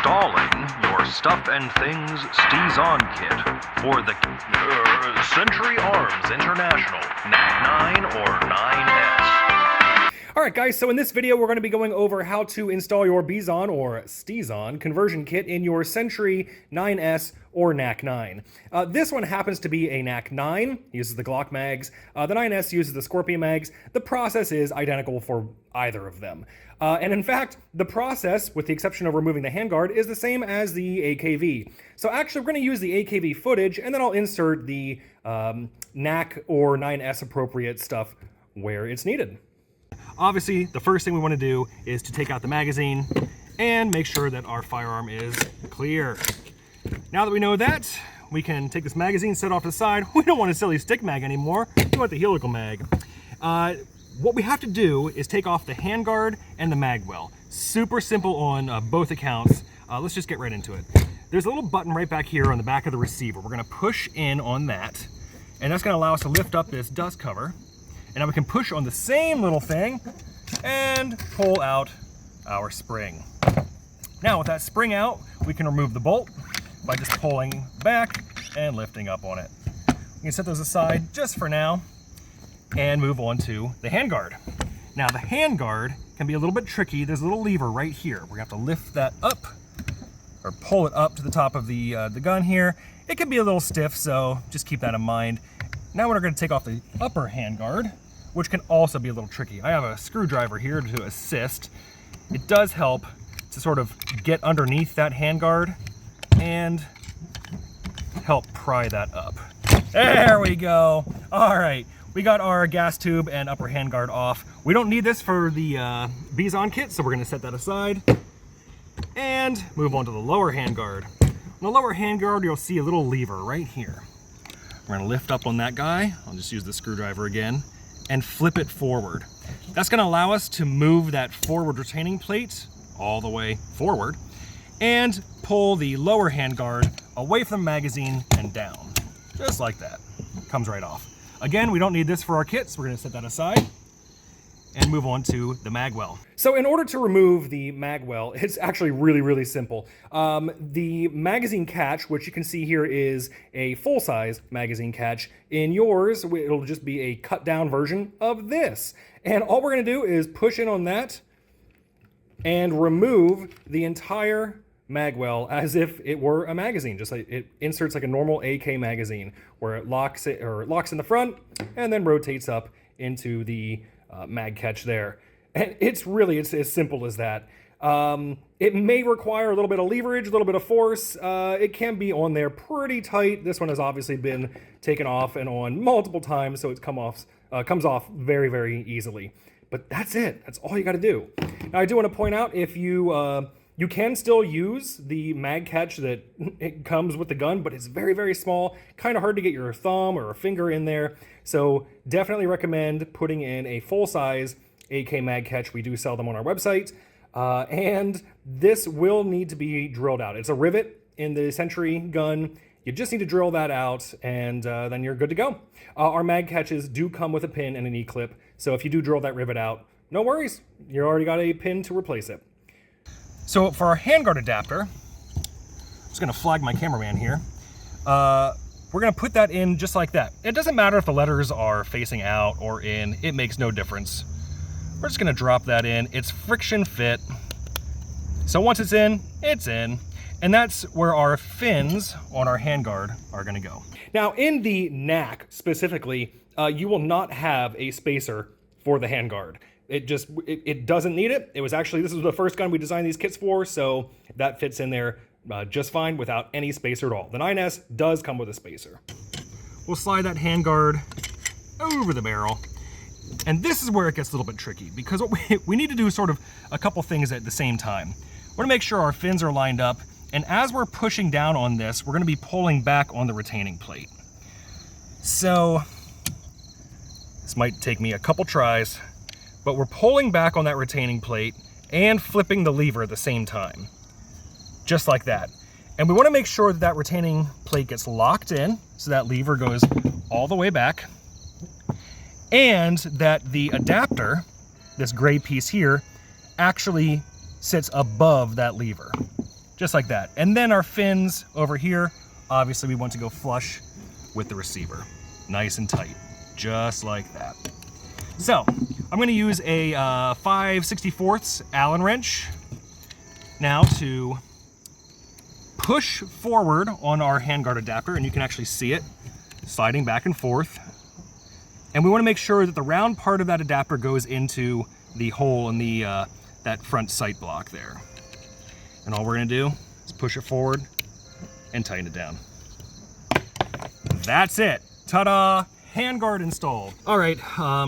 Installing your Stuff and Things STizon Kit for the Century Arms International NAK9 or 9S. Alright guys, so in this video we're going to be going over how to install your Bizon or STizon conversion kit in your Century 9S or NAK9. This one happens to be a NAK9, uses the Glock mags. The 9S uses the Scorpion mags. The process is identical for either of them. And in fact, the process, with the exception of removing the handguard, is the same as the AKV. So actually we're going to use the AKV footage, and then I'll insert the NAK or 9S appropriate stuff where it's needed. Obviously, the first thing we want to do is to take out the magazine and make sure that our firearm is clear. Now that we know that, we can take this magazine, set off to the side. We don't want a silly stick mag anymore. We want the helical mag. What we have to do is take off the handguard and the mag well. Super simple on both accounts. Let's just get right into it. There's a little button right back here on the back of the receiver. We're going to push in on that, and that's going to allow us to lift up this dust cover. And now we can push on the same little thing and pull out our spring. Now with that spring out, we can remove the bolt by just pulling back and lifting up on it. We can set those aside just for now and move on to the handguard. Now the handguard can be a little bit tricky. There's a little lever right here. We're gonna have to lift that up or pull it up to the top of the gun here. It can be a little stiff, so just keep that in mind. Now we're gonna take off the upper handguard, which can also be a little tricky. I have a screwdriver here to assist. It does help to sort of get underneath that handguard and help pry that up. There we go. All right, we got our gas tube and upper handguard off. We don't need this for the Bizon kit, so we're gonna set that aside and move on to the lower handguard. On the lower handguard, you'll see a little lever right here. We're gonna lift up on that guy. I'll just use the screwdriver again and flip it forward. That's gonna allow us to move that forward retaining plate all the way forward and pull the lower handguard away from the magazine and down. Just like that. Comes right off. Again, we don't need this for our kits. We're gonna set that aside and move on to the magwell. So in order to remove the magwell, it's actually really simple. The magazine catch, which you can see here is a full-size magazine catch. In yours, it'll just be a cut-down version of this. And all we're gonna do is push in on that and remove the entire magwell as if it were a magazine. Just like it inserts like a normal AK magazine, where it locks in the front and then rotates up into the mag catch there. And it's as simple as that. It may require a little bit of leverage, a little bit of force. It can be on there pretty tight. This one has obviously been taken off and on multiple times, so it comes off very easily. But that's it. That's all you got to do. Now I do want to point out, if you can still use the mag catch that it comes with the gun, but it's very small, kind of hard to get your thumb or a finger in there. So definitely recommend putting in a full-size AK mag catch. We do sell them on our website. And this will need to be drilled out. It's a rivet in the Century gun. You just need to drill that out, and then you're good to go. Our mag catches do come with a pin and an E-clip, so if you do drill that rivet out, no worries. You already got a pin to replace it. So for our handguard adapter, I'm just gonna flag my cameraman here. We're gonna put that in just like that. It doesn't matter if the letters are facing out or in, it makes no difference. We're just gonna drop that in. It's friction fit. So once it's in, it's in. And that's where our fins on our handguard are gonna go. Now in the NAK specifically, you will not have a spacer for the handguard. It doesn't need it. This is the first gun we designed these kits for, so that fits in there just fine without any spacer at all. The 9S does come with a spacer. We'll slide that handguard over the barrel. And this is where it gets a little bit tricky, because what we need to do sort of a couple things at the same time. We're gonna make sure our fins are lined up, and as we're pushing down on this, we're gonna be pulling back on the retaining plate. So this might take me a couple tries, but we're pulling back on that retaining plate and flipping the lever at the same time, just like that. And we wanna make sure that that retaining plate gets locked in, so that lever goes all the way back, and that the adapter, this gray piece here, actually sits above that lever. just like that. And then our fins over here, obviously we want to go flush with the receiver. Nice and tight, just like that. So, I'm gonna use a 5/64 Allen wrench now to push forward on our handguard adapter, and you can actually see it sliding back and forth. And we wanna make sure that the round part of that adapter goes into the hole in the that front sight block there. And all we're gonna do is push it forward and tighten it down. That's it. Ta-da! Handguard installed. All right,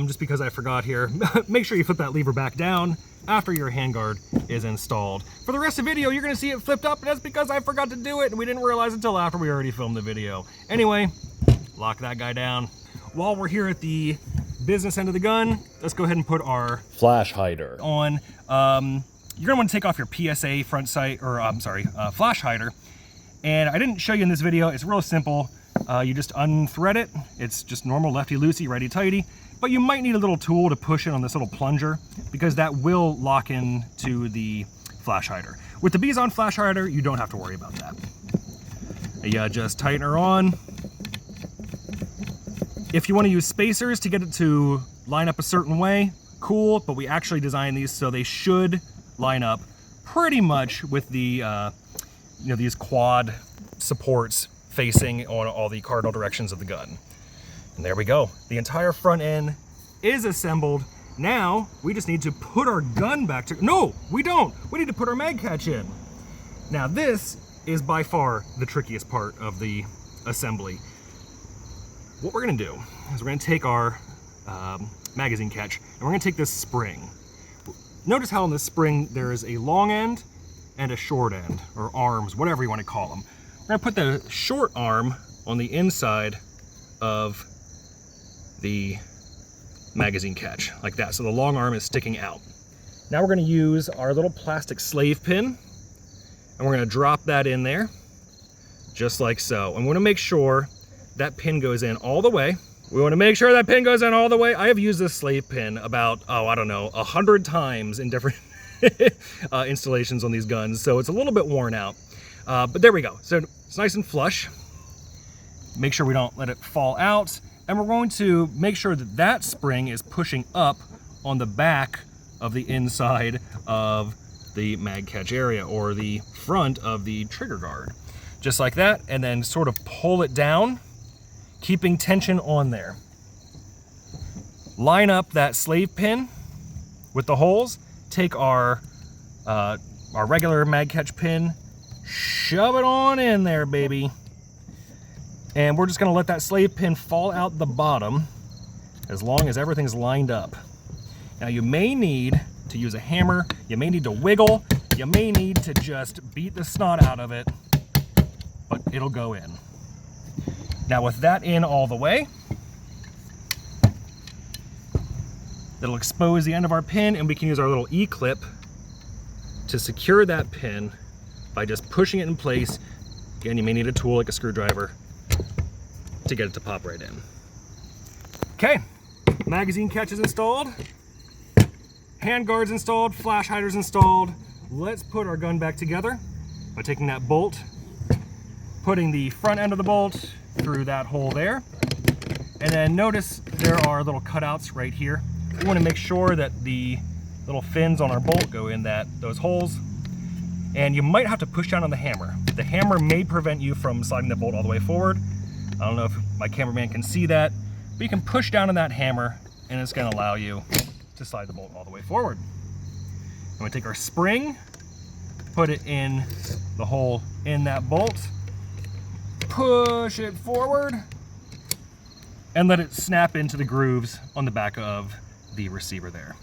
just because I forgot here, make sure you flip that lever back down after your handguard is installed. For the rest of the video, you're gonna see it flipped up, and that's because I forgot to do it, and we didn't realize until after we already filmed the video. Anyway, lock that guy down. While we're here at the business end of the gun, let's go ahead and put our flash hider on. You're gonna wanna take off your PSA front sight, or flash hider. And I didn't show you in this video, it's real simple. You just unthread it. It's just normal lefty-loosey, righty-tighty. But you might need a little tool to push it on this little plunger, because that will lock in to the flash hider. With the BZon flash hider, you don't have to worry about that. You just tighten her on. If you want to use spacers to get it to line up a certain way, cool, but we actually designed these so they should line up pretty much with the, these quad supports facing on all the cardinal directions of the gun. And there we go. The entire front end is assembled. Now, we just need to put our gun back to, no, we don't. We need to put our mag catch in. Now this is by far the trickiest part of the assembly. What we're gonna do is we're gonna take our magazine catch, and we're gonna take this spring. Notice how on this spring there is a long end and a short end, or arms, whatever you wanna call them. We're gonna put the short arm on the inside of the magazine catch, like that. So the long arm is sticking out. Now we're gonna use our little plastic slave pin, and we're gonna drop that in there, just like so. And we're gonna make sure that pin goes in all the way. We wanna make sure that pin goes in all the way. I have used this slave pin about, I don't know, 100 times in different installations on these guns, so it's a little bit worn out. But there we go. So it's nice and flush. Make sure we don't let it fall out. And we're going to make sure that that spring is pushing up on the back of the inside of the mag catch area, or the front of the trigger guard. Just like that, and then sort of pull it down, keeping tension on there. Line up that slave pin with the holes, take our regular mag catch pin, shove it on in there, baby. And we're just gonna let that slave pin fall out the bottom as long as everything's lined up. Now you may need to use a hammer, you may need to wiggle, you may need to just beat the snot out of it, but it'll go in. Now with that in all the way, it'll expose the end of our pin, and we can use our little E-clip to secure that pin by just pushing it in place. Again, you may need a tool like a screwdriver to get it to pop right in. Okay, magazine catch is installed, handguards installed, flash hiders installed. Let's put our gun back together by taking that bolt, putting the front end of the bolt through that hole there. And then notice there are little cutouts right here. We want to make sure that the little fins on our bolt go in those holes. And you might have to push down on the hammer. The hammer may prevent you from sliding the bolt all the way forward. I don't know if my cameraman can see that, but you can push down on that hammer and it's gonna allow you to slide the bolt all the way forward. I'm gonna take our spring, put it in the hole in that bolt, push it forward, and let it snap into the grooves on the back of the receiver there.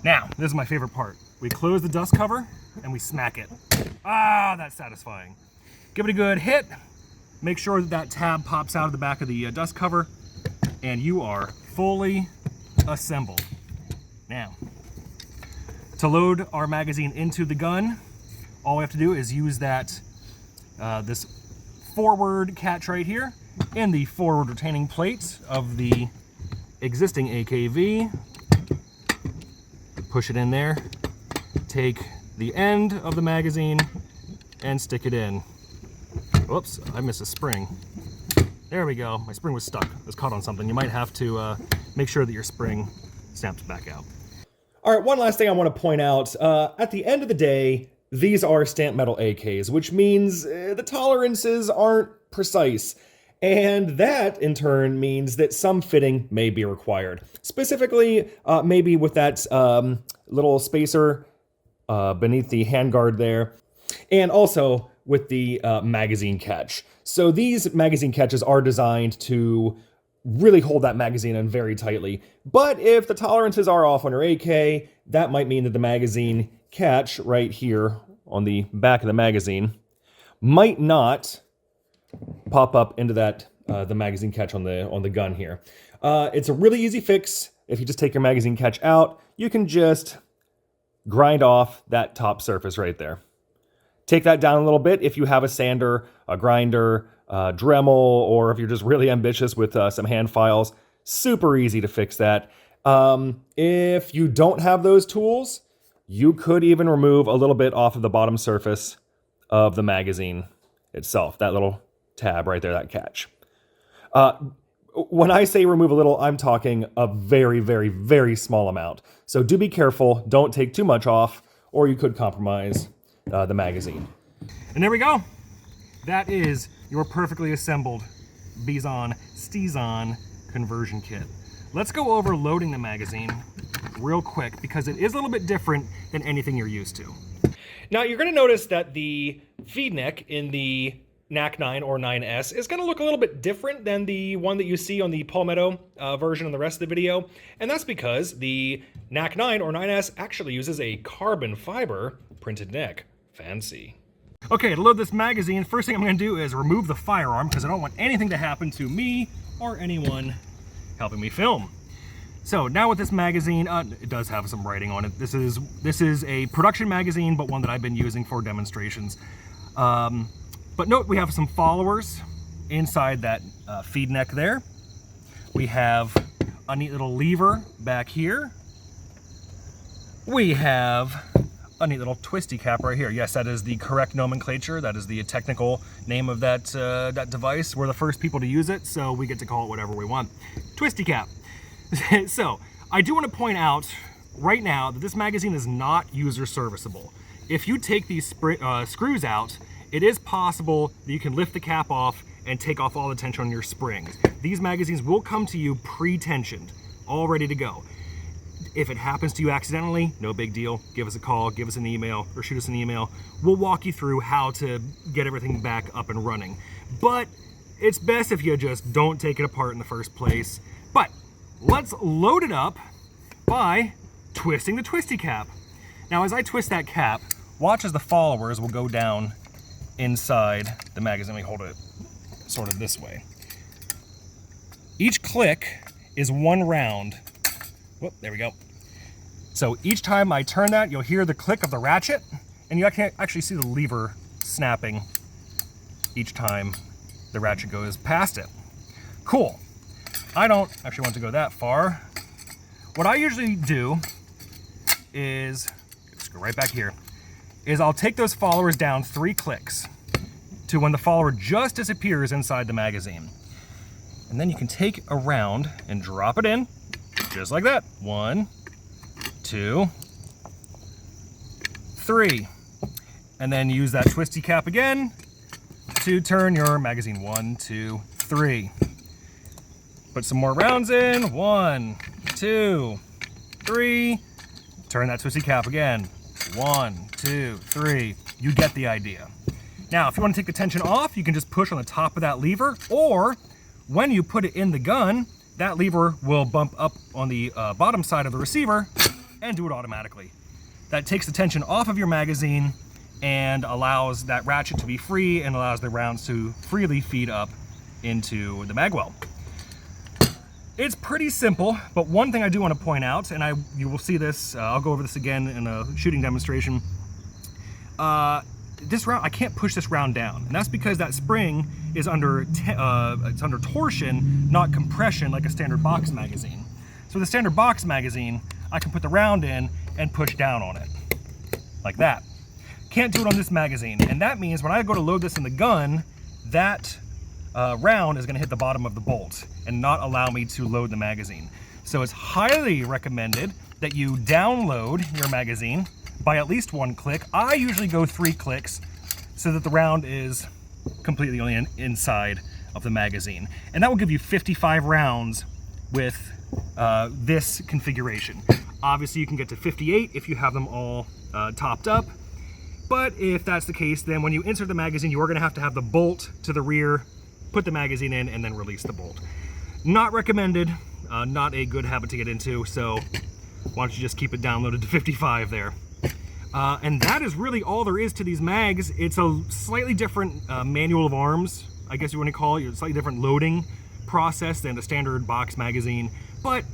Now, this is my favorite part. We close the dust cover and we smack it. Ah, that's satisfying. Give it a good hit. Make sure that that tab pops out of the back of the dust cover, and you are fully assembled. Now, to load our magazine into the gun, all we have to do is use that this forward catch right here and the forward retaining plates of the existing AKV. Push it in there, take the end of the magazine, and stick it in. Whoops, I missed a spring. There we go, my spring was stuck. It was caught on something. You might have to make sure that your spring snaps back out. All right, one last thing I want to point out. At the end of the day, these are stamped metal AKs, which means the tolerances aren't precise. And that, in turn, means that some fitting may be required. Specifically, maybe with that little spacer beneath the handguard there, and also with the magazine catch. So these magazine catches are designed to really hold that magazine in very tightly. But if the tolerances are off on your AK, that might mean that the magazine catch right here on the back of the magazine might not pop up into that the magazine catch on the gun here. It's a really easy fix. If you just take your magazine catch out, you can just grind off that top surface right there. Take that down a little bit if you have a sander, a grinder, a Dremel, or if you're just really ambitious with some hand files. Super easy to fix that. If you don't have those tools, you could even remove a little bit off of the bottom surface of the magazine itself, that little tab right there, that catch. When I say remove a little, I'm talking a very, very, very small amount. So do be careful, don't take too much off, or you could compromise the magazine. And there we go. That is your perfectly assembled STinc STizon conversion kit. Let's go over loading the magazine real quick because it is a little bit different than anything you're used to. Now you're going to notice that the feed neck in the NAK9 or 9S is going to look a little bit different than the one that you see on the Palmetto version in the rest of the video. And that's because the NAK9 or 9S actually uses a carbon fiber printed neck. Fancy. Okay, to load this magazine, first thing I'm going to do is remove the firearm because I don't want anything to happen to me or anyone helping me film. So now with this magazine, it does have some writing on it. This is a production magazine, but one that I've been using for demonstrations. But note we have some followers inside that feed neck there. We have a neat little lever back here. We have a neat little twisty cap right here. Yes, that is the correct nomenclature. That is the technical name of that device. We're the first people to use it, so we get to call it whatever we want. Twisty cap. So I do want to point out right now that this magazine is not user serviceable. If you take these screws out, it is possible that you can lift the cap off and take off all the tension on your springs. These magazines will come to you pre-tensioned, all ready to go. If it happens to you accidentally, no big deal. Give us a call, give us an email, or shoot us an email. We'll walk you through how to get everything back up and running. But it's best if you just don't take it apart in the first place. But let's load it up by twisting the twisty cap. Now, as I twist that cap, watch as the followers will go down inside the magazine. Let me hold it sort of this way. Each click is one round. Whoop, there we go. So each time I turn that, you'll hear the click of the ratchet, and you can actually see the lever snapping each time the ratchet goes past it. Cool. I don't actually want to go that far. What I usually do is, let's go right back here, is I'll take those followers down 3 clicks to when the follower just disappears inside the magazine. And then you can take a round and drop it in, just like that. 1, 2, 3. And then use that twisty cap again to turn your magazine. 1, 2, 3. Put some more rounds in. 1, 2, 3. Turn that twisty cap again. 1, 2, 3. You get the idea. Now, if you want to take the tension off, you can just push on the top of that lever, or when you put it in the gun, that lever will bump up on the bottom side of the receiver and do it automatically. That takes the tension off of your magazine and allows that ratchet to be free and allows the rounds to freely feed up into the magwell. It's pretty simple, but one thing I do want to point out, and you will see this, I'll go over this again in a shooting demonstration. This round, I can't push this round down, and that's because that spring is under it's under torsion, not compression, like a standard box magazine. So the standard box magazine, I can put the round in and push down on it, like that. can't do it on this magazine. And that means when I go to load this in the gun, that round is going to hit the bottom of the bolt and not allow me to load the magazine. So it's highly recommended that you download your magazine by at least 1 click. I usually go 3 clicks so that the round is completely on the inside of the magazine. And that will give you 55 rounds with this configuration. Obviously you can get to 58 if you have them all topped up. But if that's the case, then when you insert the magazine, you are going to have the bolt to the rear, put the magazine in, and then release the bolt. Not recommended, not a good habit to get into, so why don't you just keep it downloaded to 55 there. And that is really all there is to these mags. It's a slightly different manual of arms, I guess you want to call it. It's a slightly different loading process than a standard box magazine. But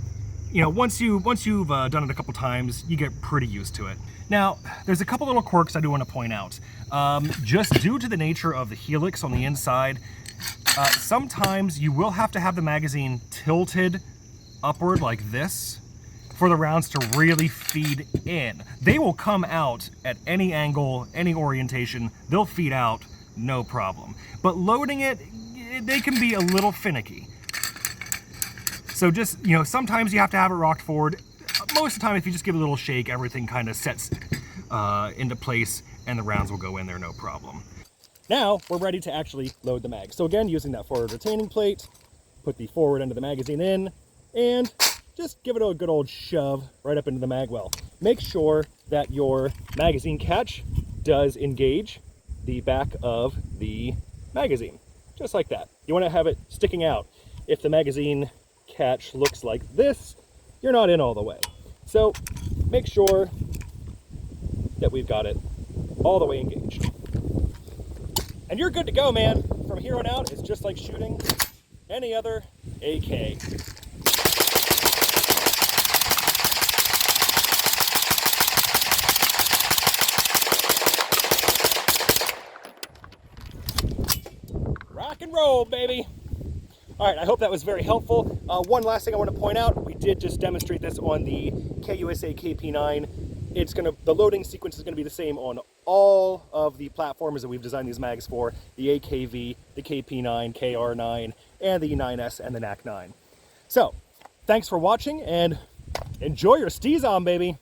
you know, once you've done it a couple times, you get pretty used to it. Now, there's a couple little quirks I do want to point out. Just due to the nature of the helix on the inside, sometimes you will have to have the magazine tilted upward like this for the rounds to really feed in. They will come out at any angle, any orientation. They'll feed out, no problem. But loading it, they can be a little finicky. So just, you know, sometimes you have to have it rocked forward. Most of the time, if you just give it a little shake, everything kind of sets into place and the rounds will go in there, no problem. Now we're ready to actually load the mag. So again, using that forward retaining plate, put the forward end of the magazine in and just give it a good old shove right up into the mag well. Make sure that your magazine catch does engage the back of the magazine, just like that. You want to have it sticking out. If the magazine catch looks like this, you're not in all the way. So make sure that we've got it all the way engaged. And you're good to go, man. From here on out, it's just like shooting any other AK. Rock and roll, baby. All right, I hope that was very helpful. One last thing I want to point out, we did just demonstrate this on the KUSA KP9. The loading sequence is going to be the same on all of the platforms that we've designed these mags for, the AKV, the KP9, KR9, and the 9S and the NAK9. So, thanks for watching and enjoy your STizon, baby.